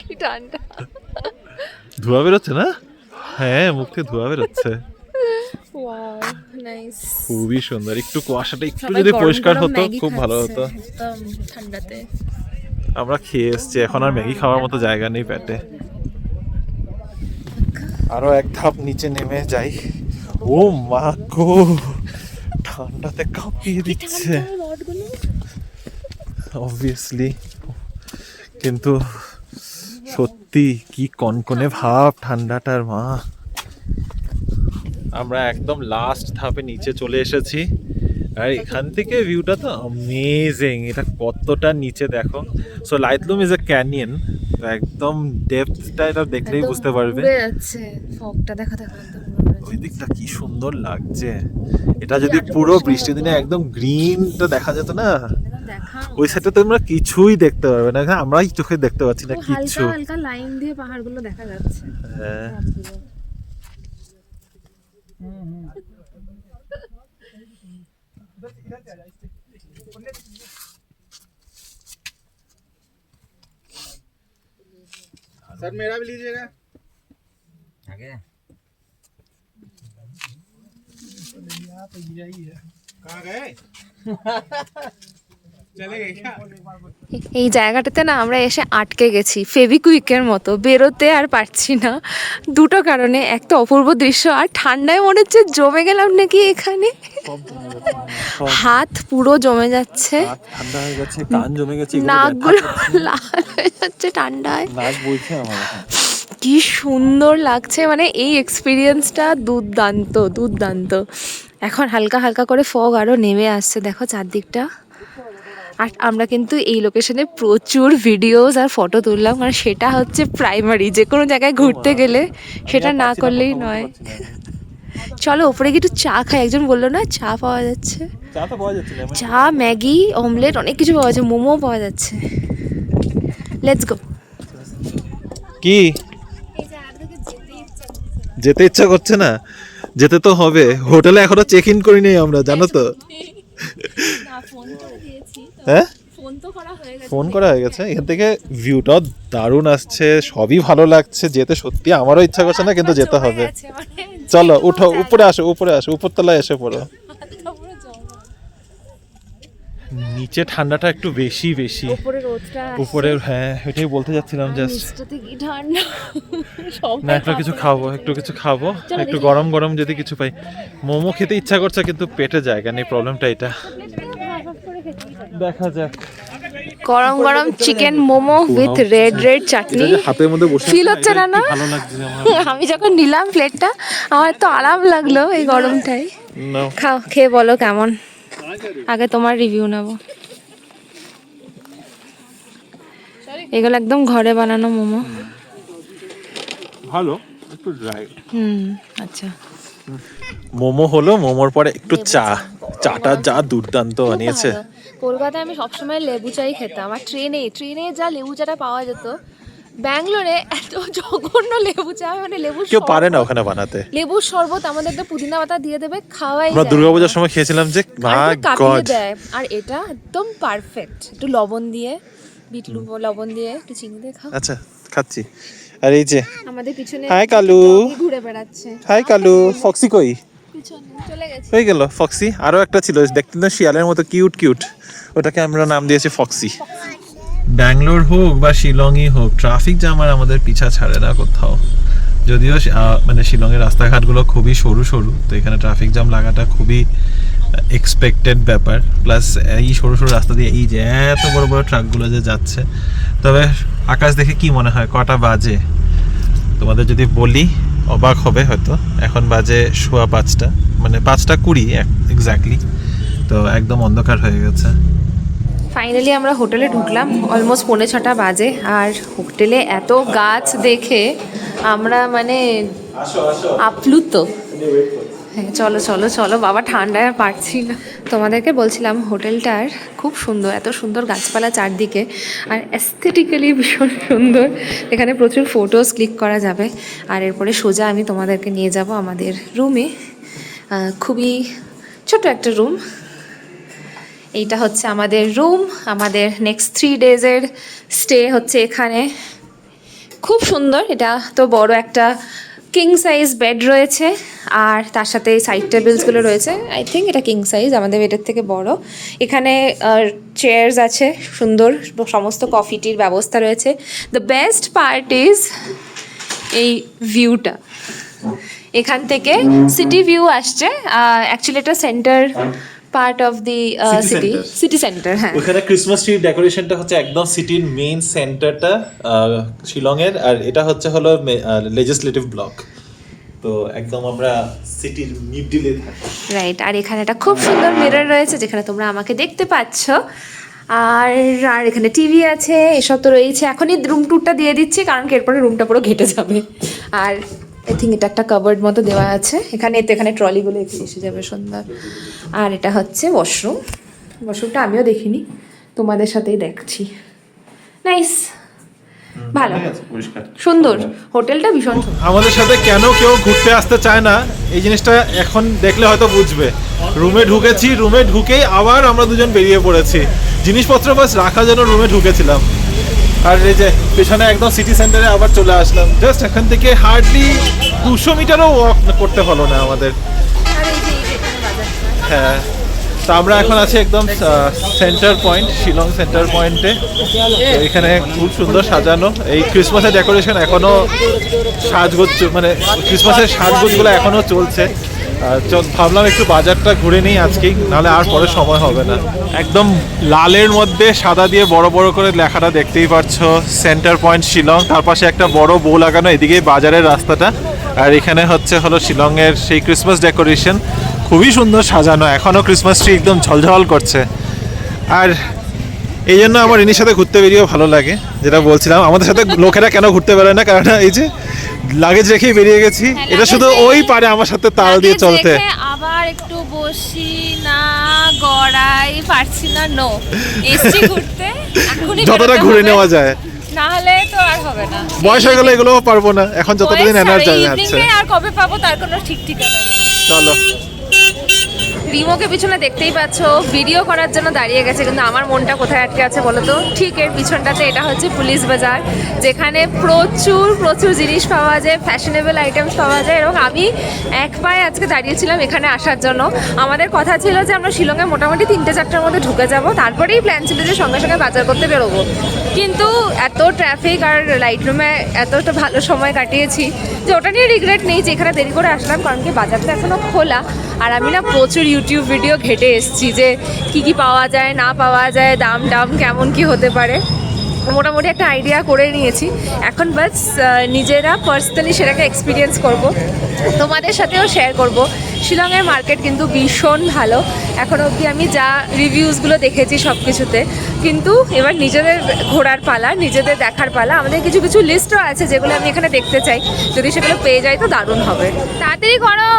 কি ঠান্ডা, ধোঁয়া বেরোচ্ছে না? হ্যাঁ মুখ থেকে ধোঁয়া বেরোচ্ছে। ওয়াও নাইস, খুবই সুন্দর। একটু কুয়াশাটা একটু যদি পরিষ্কার হতো খুব ভালো হতো। একদম ঠান্ডাতে আমরা খেয়ে এসছি, এখন আর ম্যাগি খাওয়ার মতো জায়গা নেই পেটে। আরো এক ধাপ নিচে নেমে যাই। ও মা গো, ঠান্ডাতে কাঁপিয়ে দিচ্ছে অবভিয়াসলি, কিন্তু সত্যি কি কনকনে ভাব ঠান্ডাটার মা। আমরা একদম লাস্ট ধাপে নিচে চলে এসেছি, আর এখান থেকে ভিউটা তো অ্যামেজিং। এটা কতটা নিচে দেখো। সো লাইতলুম ইজ এ ক্যানিয়ন, একদম ডেপথটা এটা দেখলেই বুঝতে পারবে। ফগটা দেখা ওই দিকটা কি সুন্দর লাগছে। এটা যদি পুরো বৃষ্টির দিনে একদম গ্রিনটা দেখা যেত না, ও ওই সাইডে তোমরা কিছুই দেখতে পারবে না, আমরাই চোখে দেখতে পাচ্ছি না কিচ্ছু। হালকা হালকা লাইন দিয়ে পাহাড়গুলো দেখা যাচ্ছে। হ্যাঁ सर मेरा भी लीजिएगा आगे कहाँ गए चले गए क्या? এই জায়গাটাতে না আমরা এসে আটকে গেছি ফেভিকুইকের মতো, বেরোতে আর পারছি না। দুটো কারণে, এক তো অপূর্ব দৃশ্য, আর ঠান্ডায় মনে হচ্ছে জমে গেলাম নাকি এখানে। হাত পুরো জমে যাচ্ছে, ঠান্ডা হয়ে গেছে, কান জমে গেছে, নাকগুলো লাল হয়ে যাচ্ছে ঠান্ডায়। নাক বলছে আমার। কি সুন্দর লাগছে, মানে এই এক্সপিরিয়েন্সটা দুর্দান্ত দুর্দান্ত। এখন হালকা হালকা করে ফগ আরও নেমে আসছে, দেখো চারদিকটা। আর আমরা কিন্তু এই লোকেশনে প্রচুর ভিডিওস আর ফটো তুললাম, কারণ সেটা হচ্ছে প্রাইমারি। যে কোনো জায়গায় ঘুরতে গেলে সেটা না করলেই নয়। চলো ওপরে গিয়ে একটু চা খাই, একজন বললো না চা পাওয়া যাচ্ছে। চা তো পাওয়া যাচ্ছে না, চা, ম্যাগি, অমলেট, অনেক কিছু পাওয়া যাচ্ছে, মোমো পাওয়া যাচ্ছে। Let's go. কি যেতে ইচ্ছা করছে না? যেতে তো হবে, হোটেলে এখনো চেক ইন করিনি আমরা, জানো তো। হ্যাঁ ফোন করা হয়ে গেছে। এখান থেকে ভিউটাও দারুণ আসছে, সবই ভালো লাগছে। যেতে সত্যি আমারও ইচ্ছা করছে না, কিন্তু যেতে হবে। চলো উঠো, উপরে আসো, উপরে আসো, উপরতলায় এসে পড়ো। নিচে ঠান্ডাটা একটু বেশি বেশি, উপরে হ্যাঁ এটাই বলতে যাচ্ছিলাম। জাস্ট না একটু কিছু খাবো, একটু কিছু খাবো, একটু গরম গরম যদি কিছু পাই। মোমো খেতে ইচ্ছা করছে কিন্তু পেটে জায়গা নেই, প্রবলেমটা এটা। দেখা যাক। গরম গরম চিকেন মোমো উইথ রেড চাটনি হাতের মধ্যে বসে ফিল হচ্ছে না? না ভালো লাগছে আমার। আমি যখন নিলাম প্লেটটা আমার তো আরাম লাগলো এই গরমটাই। না খাও, খেয়ে বলো কেমন। আগে তোমার রিভিউ নেব। এগুলো একদম ঘরে বানানো মোমো। ভালো, একটু ড্রাই। আচ্ছা। মোমো হলো, মোমোর পরে একটু চা। চাটা যা দুর্দান্ত বানিয়েছে। কলকাতায় আমি সবসময় লেবু চাই খেতাম, আর ট্রেনে যা লেবু চাটা পাওয়া যেত, ব্যাঙ্গালোরে এত জঘন্য লেবু চা, মানে লেবু কেউ পারে না ওখানে বানাতে। লেবুর শরবত আমাদের একটা পুদিনা পাতা দিয়ে দেবে, খাওয়াই আমরা দুর্গাপূজার সময় খেয়েছিলাম যে, মাই গড। আর এটা একদম পারফেক্ট। একটু লবণ দিয়ে, বিট লবণ দিয়ে, একটু চিনি দিয়ে খাও। আচ্ছা খাচ্ছি। আর এই যে আমাদের পিছনে হাই কালু, ঘুরে বেড়াচ্ছে। হাই কালু। ফক্সি কই? পিছনে চলে গেছে। হয়ে গেল ফক্সি। আরো একটা ছিল দেখতে না শিয়ালের মতো, কিউট কিউট, ওটাকে আমরা নাম দিয়েছি ফক্সি। ব্যাঙ্গালোর হোক বা শিলংই হোক, ট্রাফিক জ্যাম আর আমাদের পিছা ছাড়ে না কোথাও। যদিও মানে শিলংয়ের রাস্তাঘাটগুলো খুবই সরু সরু, তো এখানে ট্রাফিক জ্যাম লাগাটা খুবই এক্সপেক্টেড ব্যাপার। প্লাস এই সরু সরু রাস্তা দিয়ে এই যে এত বড় বড় ট্রাকগুলো যে যাচ্ছে। তবে আকাশ দেখে কি মনে হয় কটা বাজে তোমাদের যদি বলি অবাক হবে হয়তো। এখন বাজে 5:15, মানে 5:20 এক্স্যাক্টলি। তো একদম অন্ধকার হয়ে গেছে। ফাইনালি আমরা হোটেলে ঢুকলাম, অলমোস্ট 5:45 বাজে। আর হোটেলে এত গাছ দেখে আমরা মানে আপ্লুত। হ্যাঁ চলো চলো চলো বাবা, ঠান্ডায় আর পারছি না। তোমাদেরকে বলছিলাম হোটেলটার খুব সুন্দর, এত সুন্দর গাছপালা চারদিকে, আর অ্যাস্থেটিক্যালি ভীষণ সুন্দর। এখানে প্রচুর ফটোস ক্লিক করা যাবে। আর এরপরে সোজা আমি তোমাদেরকে নিয়ে যাব আমাদের রুমে। খুবই ছোট একটা রুম। এইটা হচ্ছে আমাদের রুম। আমাদের নেক্সট 3 ডেজের স্টে হচ্ছে এখানে। খুব সুন্দর। এটা তো বড় একটা কিং সাইজ বেড রয়েছে, আর তার সাথে সাইড টেবিলসগুলো রয়েছে। আই থিঙ্ক এটা কিং সাইজ, আমাদের বেডের থেকে বড়। এখানে চেয়ার্স আছে সুন্দর, সমস্ত কফি টির ব্যবস্থা রয়েছে। দ্য বেস্ট পার্ট ইজ এই ভিউটা। এখান থেকে সিটি ভিউ আসছে। অ্যাকচুয়ালি এটা centre part of the city centre. হ্যাঁ, ওখানে ক্রিসমাস ট্রি ডেকোরেশনটা হচ্ছে একদম সিটির মেইন সেন্টারটা শিলংয়ের। আর এটা হচ্ছে হলো লেজিসলেটিভ ব্লক, তো একদম আমরা সিটির মিডলে থাকি। রাইট। আর এখানে একটা খুব সুন্দর মিরর রয়েছে যেখানে তোমরা আমাকে দেখতে পাচ্ছ। আর আর এখানে টিভি আছে, এসব তো রয়েছে। এখনই রুম ট্যুরটা দিয়ে দিচ্ছি, কারণ কি এরপরে রুমটা পুরো ঘেটে যাবে। আর আই থিঙ্ক এটা একটা কাভার্ড মতো দেওয়া আছে এখানে, তো এখানে ট্রলিগুলো এসে যাবে সুন্দর। আর এটা হচ্ছে ওয়াশরুম। ওয়াশরুমটা আমিও দেখিনি, তোমাদের সাথেই দেখছি। নাইস, ভালো, পরিষ্কার, সুন্দর, হোটেলটা ভীষণ সুন্দর। আমাদের সাথে কেন কেউ ঘুরতে আসতে চায় না এই জিনিসটা এখন দেখলে হয়তো বুঝবে। রুমে ঢুকেছি, রুমে ঢুকেই আবার আমরা দুজন বেরিয়ে পড়েছি, জিনিসপত্র বাস রাখার জন্য রুমে ঢুকেছিলাম। আর এই যে পেছনে একদম সিটি সেন্টারে আবার চলে আসলাম, জাস্ট এখান থেকে হার্ডলি 200 মিটারও ওয়াক করতে হলো না আমাদের। হ্যাঁ, তো আমরা এখন আছি একদম সেন্টার পয়েন্ট, শিলং সেন্টার পয়েন্টে। এখানে খুব সুন্দর সাজানো, এই ক্রিসমাসের ডেকোরেশন এখনো সাজগোজ, মানে ক্রিসমাসের সাজগোজগুলো এখনো চলছে। ভাবলাম একটু বাজারটা ঘুরে নিই আজকেই, নাহলে আর পরে সময় হবে না। একদম লালের মধ্যে সাদা দিয়ে বড় বড় করে লেখাটা দেখতেই পাচ্ছ, সেন্টার পয়েন্ট শিলং। তার পাশে একটা বড় বউ লাগানো, এদিকেই বাজারের রাস্তাটা। আর এখানে হলো শিলংয়ের সেই ক্রিসমাস ডেকোরেশন, খুবই সুন্দর সাজানো, এখনও ক্রিসমাস ট্রি একদম ঝলঝল করছে। আর এই জন্য আমার এর সাথে ঘুরতে বেরিয়েও ভালো লাগে, যেটা বলছিলাম আমাদের সাথে লোকেরা কেন ঘুরতে বেরোয় না, কারণ এই যে লাগেজ রেখেই বেরিয়ে গেছি, এটা শুধু ওই পারে আমার সাথে তাল দিয়ে চলতে। আবার একটু বসি না, গড়াই পারছি না, নো এসছি ঘুরতে, এখনই যতটা ঘুরে নেওয়া যায়, না হলে তো আর হবে না। বয়স হয়ে গেলে এগুলোও পারবো না, এখন যতটা দিন এনার্জি আছে। আর কবে পাবো তার কোনো ঠিক ঠিকানা নেই। চলো, রিমোকে পিছনে দেখতেই পাচ্ছ, ভিডিও করার জন্য দাঁড়িয়ে গেছে, কিন্তু আমার মনটা কোথায় আটকে আছে বলো তো? ঠিক এর পিছনটাতে। এটা হচ্ছে পুলিশ বাজার, যেখানে প্রচুর প্রচুর জিনিস পাওয়া যায়, ফ্যাশনেবল আইটেমস পাওয়া যায়। এবং আমি এক পায়ে আজকে দাঁড়িয়েছিলাম এখানে আসার জন্য। আমাদের কথা ছিল যে আমরা শিলংয়ে মোটামুটি 3-4টার মধ্যে ঢুকে যাব, তারপরেই প্ল্যান ছিল যে সঙ্গে সঙ্গে বাজার করতে বেরোবো। কিন্তু এত ট্রাফিক আর লাইট রুমে এতটা ভালো সময় কাটিয়েছি যে ওটা নিয়ে রিগ্রেট নেই যে এখানে দেরি করে আসলাম, কারণ কি বাজারটা এখনও খোলা। আর আমি না প্রচুর ইউটিউব ভিডিও ঘেটে এসেছি যে কি পাওয়া যায় না পাওয়া যায়, দাম কেমন কি হতে পারে, মোটামুটি একটা আইডিয়া করে নিয়েছি। এখন বাস নিজেরা পার্সোনালি সেটাকে এক্সপিরিয়েন্স করব, তোমাদের সাথেও শেয়ার করব। শিলংয়ের মার্কেট কিন্তু ভীষণ ভালো, এখন অবধি আমি যা রিভিউসগুলো দেখেছি সব কিছুতে। কিন্তু এবার নিজেদের ঘোরার পালা, নিজেদের দেখার পালা। আমাদের কিছু কিছু লিস্টও আছে যেগুলো আমি এখানে দেখতে চাই, যদি সেগুলো পেয়ে যাই তো দারুণ হবে। তাড়াতাড়ি করো।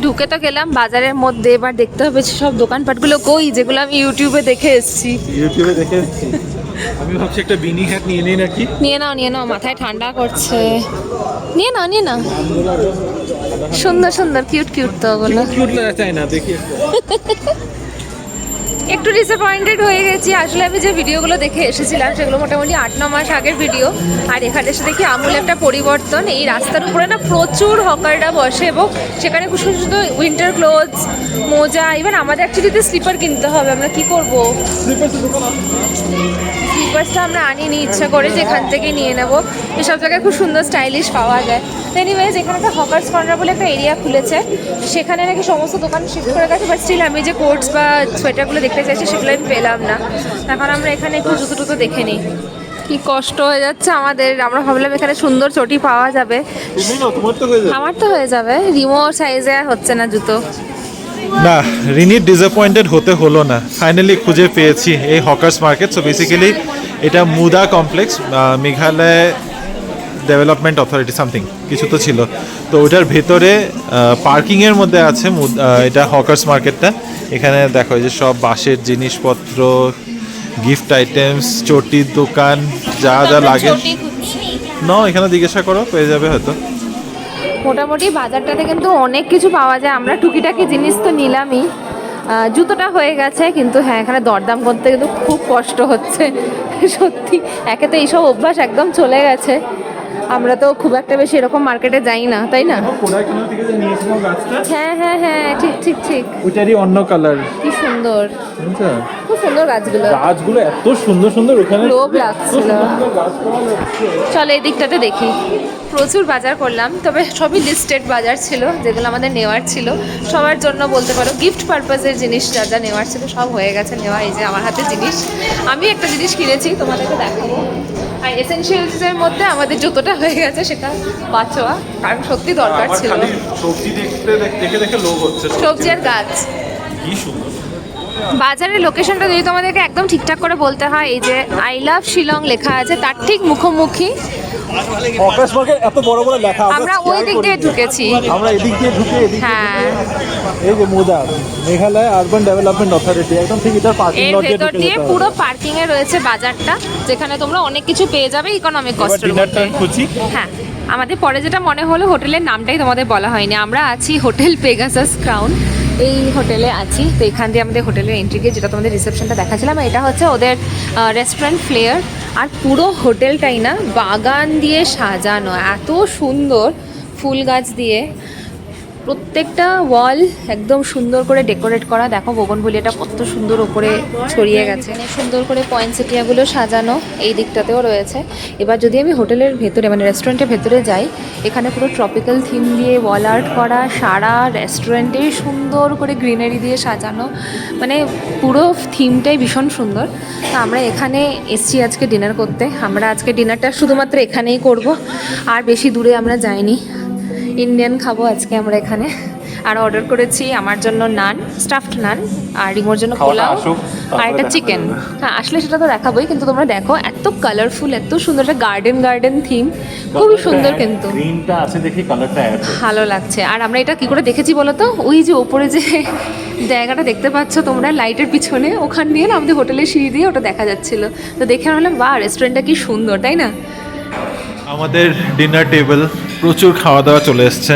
ঢুকে তো গেলাম বাজারের মধ্যে, এবার দেখতে হবে সব দোকানপাটগুলো কই, যেগুলো আমি ইউটিউবে দেখে এসেছি। ইউটিউবে দেখে এসেছি, আমি ভাবছি একটা বিনি হ্যাট নিয়ে নেই নাকি। নিয়ে নাও, মাথায় ঠান্ডা করছে, নিয়ে নাও। সুন্দর সুন্দর কিউট তো ওগুলো। কিউট লাগা চাই না, দেখি একটু ডিসঅ্যাপয়েন্টেড হয়ে গেছি। আসলে আমি যে ভিডিওগুলো দেখে এসেছিলাম সেগুলো মোটামুটি 8-9 মাস আগের ভিডিও, আর এখানে এসে দেখি আমূল একটা পরিবর্তন। এই রাস্তার উপরে না প্রচুর হকাররা বসে, এবং সেখানে খুব সুন্দর সুন্দর উইন্টার ক্লোথস, মোজা, ইভেন আমাদের অ্যাকচুয়ালিতে স্লিপার কিনতে হবে। আমরা কি করব, স্লিপার্সটা আমরা আনিনি ইচ্ছা করে, যে এখান থেকে নিয়ে নেব। এসব জায়গায় খুব সুন্দর স্টাইলিশ পাওয়া যায়। এনিওয়েজ, এখানে একটা হকার্স কর্নার বলে একটা এরিয়া খুলেছে, সেখানে নাকি সমস্ত দোকান শিফট করে গেছে, বাট স্টিল আমি যে কোটস বা সোয়েটারগুলো দেখতে চাইছি সেগুলো আমি পেলাম না। এখন আমরা এখানে একটু জুতো দেখে নিই। কি কষ্ট হয়ে যাচ্ছে আমাদের, আমরা ভাবলাম এখানে সুন্দর চটি পাওয়া যাবে। আমার তো হয়ে যাবে, রিমো সাইজে হচ্ছে না জুতো। না, রিনির ডিসঅ্যাপয়েন্টেড হতে হলো না, ফাইনালি খুঁজে পেয়েছি এই হকার্স মার্কেট। সো বেসিক্যালি এটা MUDA complex, Meghalaya development authority something কিছু তো ছিল, তো ওটার ভেতরে পার্কিংয়ের মধ্যে আছে এটা হকার্স মার্কেটটা। এখানে দেখো এই যে সব বাঁশের জিনিসপত্র, গিফট আইটেমস, চটির দোকান, যা যা লাগে এখানে জিজ্ঞাসা করো, পেয়ে যাবে হয়তো। মোটামুটি বাজারটাতে কিন্তু অনেক কিছু পাওয়া যায়, আমরা টুকিটাকি জিনিস তো নিলামই। জুতোটা হয়ে গেছে, কিন্তু হ্যাঁ এখানে দরদাম করতে কিন্তু খুব কষ্ট হচ্ছে সত্যি। একে তো এইসব অভ্যাস একদম চলে গেছে, আমরা তো খুব একটা বেশি এরকম মার্কেটে যাই না, তাই না? হ্যাঁ, ঠিক ওইটারই অন্য কালার, কি সুন্দর, খুব সুন্দর গাছগুলো এত সুন্দর ওখানে লোভ লাগছিল। চলো এই দিকটাতে দেখি। প্রচুর বাজার করলাম, তবে সবই লিস্টেড বাজার ছিল, যেগুলো আমাদের নেওয়ার ছিল সবার জন্য বলতে পারো। গিফট পারপাসের জিনিস যা যা নেওয়ার ছিল সব হয়ে গেছে নেওয়া। এই যে আমার হাতে জিনিস, আমি একটা জিনিস কিনেছি তোমাদেরকে দেখাবো। আর এসেনশিয়ালসের মধ্যে আমাদের জুতোটা হয়ে গেছে, সেটা বাঁচোয়া, কারণ সত্যি দরকার ছিল। সবজি আর গাছ, বাজারের লোকেশনটা যদি তোমাদেরকে একদম ঠিকঠাক করে বলতে হয়, এই যে আই লাভ শিলং লেখা আছে তার ঠিক মুখোমুখি এত বড় বড় লেখা, আমরা ওই দিক দিয়ে ঢুকেছি, আমরা এদিক দিয়ে ঢুকে হ্যাঁ এই যে মুদা মেঘালয় আরবান ডেভেলপমেন্ট অথরিটি, একদম ঠিক এটার পার্কিং এর লট দিয়ে ভেতর ঢুকে দিয়ে যেতে হবে। পুরো পার্কিং এ রয়েছে বাজারটা, যেখানে তোমরা অনেক কিছু পেয়ে যাবে ইকোনমিক এবার কস্টের ডিনারটা মধ্যে। খুঁজি। হ্যাঁ, আমাদের পরে যেটা মনে হলো, হোটেলের নামটাই তোমাদের বলা হয়নি। আমরা আছি হোটেল পেগাসাস ক্রাউন, এই হোটেলে আছি। তো এখান দিয়ে আমাদের হোটেলের এন্ট্রি গেট, যেটা তোমাদের রিসেপশনটা দেখাচ্ছিলাম, এটা হচ্ছে ওদের রেস্টুরেন্ট ফ্লেয়ার। আর পুরো হোটেলটাই না বাগান দিয়ে সাজানো, এত সুন্দর ফুল গাছ দিয়ে প্রত্যেকটা ওয়াল একদম সুন্দর করে ডেকোরেট করা। দেখো বোগনভেলিয়াটা কত সুন্দর উপরে ছড়িয়ে গেছে, সুন্দর করে পয়েন্টসেটিয়াগুলো সাজানো এই দিকটাতেও রয়েছে। এবার যদি আমি হোটেলের ভেতরে মানে রেস্টুরেন্টের ভেতরে যাই, এখানে পুরো ট্রপিক্যাল থিম দিয়ে ওয়াল আর্ট করা, সারা রেস্টুরেন্টে সুন্দর করে গ্রিনারি দিয়ে সাজানো, মানে পুরো থিমটাই ভীষণ সুন্দর। তো আমরা এখানে এসছি আজকে ডিনার করতে। আমরা আজকে ডিনারটা শুধুমাত্র এখানেই করব, আর বেশি দূরে আমরা যাইনি। ইন্ডিয়ান খাবো আজকে আমরা এখানে। আর অর্ডার করেছি আমার জন্য নান, স্টাফড নান, আর রিমোর জন্য খাওয়াটা পোলাও আসুক, আর একটা তারপরে চিকেন। দেখা যাবে। হ্যাঁ, আসলে সেটা তো দেখাবোই, কিন্তু তোমরা দেখো এত কালারফুল, এত সুন্দর একটা গার্ডেন থিম, খুবই সুন্দর। কিন্তু গ্রিনটা আছে দেখি কালারটা অ্যাড হচ্ছে। ভালো লাগছে। আর আমরা এটা কি করে দেখেছি বলো তো, ওই যে ওপরে যে জায়গাটা দেখতে পাচ্ছ তোমরা লাইটের পিছনে, ওখান দিয়ে না আমাদের হোটেলের সিঁড়ি দিয়ে ওটা দেখা যাচ্ছিল। তো দেখে হলাম বাহ, রেস্টুরেন্টটা কি সুন্দর, তাই না? আমাদের ডিনার টেবিল, প্রচুর খাওয়া দাওয়া চলে এসছে।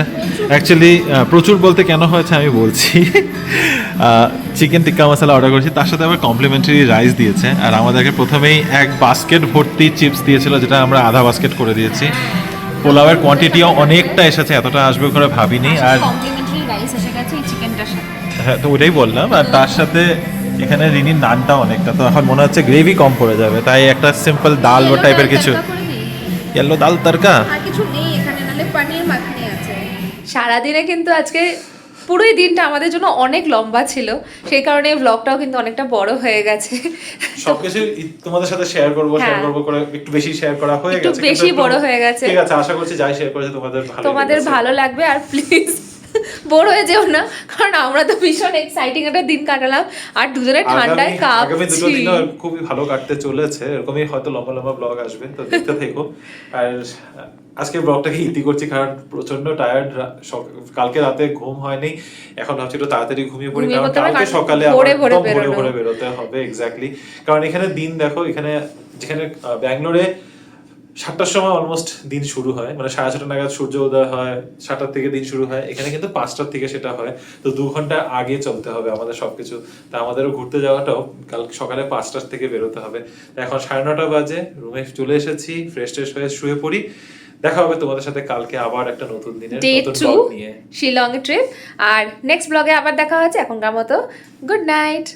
অ্যাকচুয়ালি প্রচুর বলতে কেন হয়েছে আমি বলছি। চিকেন টিক্কা মশলা অর্ডার করেছি, তার সাথে আবার কমপ্লিমেন্টারি রাইস দিয়েছে। আর আমাদেরকে প্রথমেই এক বাস্কেট ভর্তি চিপস দিয়েছিল, যেটা আমরা আধা বাস্কেট করে দিয়েছি। পোলাওয়ের কোয়ান্টিটিও অনেকটা এসেছে, এতটা আসবে করে ভাবিনি। আর কমপ্লিমেন্টারি রাইস এসে গেছে এই চিকেনটার সাথে। হ্যাঁ, তো ওটাই বললাম। আর তার সাথে এখানে রিনির নানটা অনেকটা, তো এখন মনে হচ্ছে গ্রেভি কম পড়ে যাবে, তাই একটা সিম্পল ডাল বা টাইপের কিছু, ইয়েলো ডাল তরকা। আর কিছু নেই এখানে, নালে পনির মাখানি আছে। সারাদিনে কিন্তু আজকে পুরোই দিনটা আমাদের জন্য অনেক লম্বা ছিল, সেই কারণে ব্লগটাও কিন্তু অনেকটা বড় হয়ে গেছে। সবকিছু তোমাদের সাথে শেয়ার করবো করে একটু বেশি শেয়ার করা হয়ে একটু গেছে, বেশি বড় হয়ে গেছে। ঠিক আছে, আশা করছি যাই শেয়ার করেছে তোমাদের ভালো লাগবে। আর প্লিজ বোর হয়ে যেও না, কারণ আমরা তো ভীষণ এক্সাইটিং একটা দিন কাটালাম, আর দুজনে ঠান্ডায় আগামী দুটো কাঁপছি। দিনও খুবই ভালো কাটতে চলেছে, এরকমই হয়তো লম্বা লম্বা ব্লগ আসবে, তো দেখতে থেকো। আর আজকের ব্লগটাকে ইতি করছি, কারণ প্রচন্ড টায়ার্ড, কালকে রাতে ঘুম হয়নি। এখন ভাবছি একটু তাড়াতাড়ি ঘুমিয়ে পড়ি, কারণ কালকে সকালে আবার একদম ভোরে ভোরে বেরোতে হবে। এক্স্যাক্টলি, কারণ এখানে দিন দেখো, এখানে যেখানে ব্যাঙ্গালোরে 7টার সময় অলমোস্ট দিন শুরু হয়, মানে 6:30 নাগাদ সূর্য উদয় হয়, 7টার থেকে দিন শুরু হয়। এখানে কিন্তু 5টার থেকে সেটা হয়, তো 2 ঘন্টা আগে চলতে হবে আমাদের সবকিছু। তা আমাদেরও ঘুরতে যাওয়াটাও কাল সকালে 5টার থেকে বেরোতে হবে। এখন 9:30 বাজে, রুমে চলে এসেছি, ফ্রেশ হয়ে শুয়ে পড়ি। দেখা হবে তোমাদের সাথে কালকে আবার একটা নতুন দিনের নতুন ব্লগ নিয়ে, শিলং ট্রিপ। আর নেক্সট ব্লগে আবার দেখা হচ্ছে। এখনকার মতো গুড নাইট।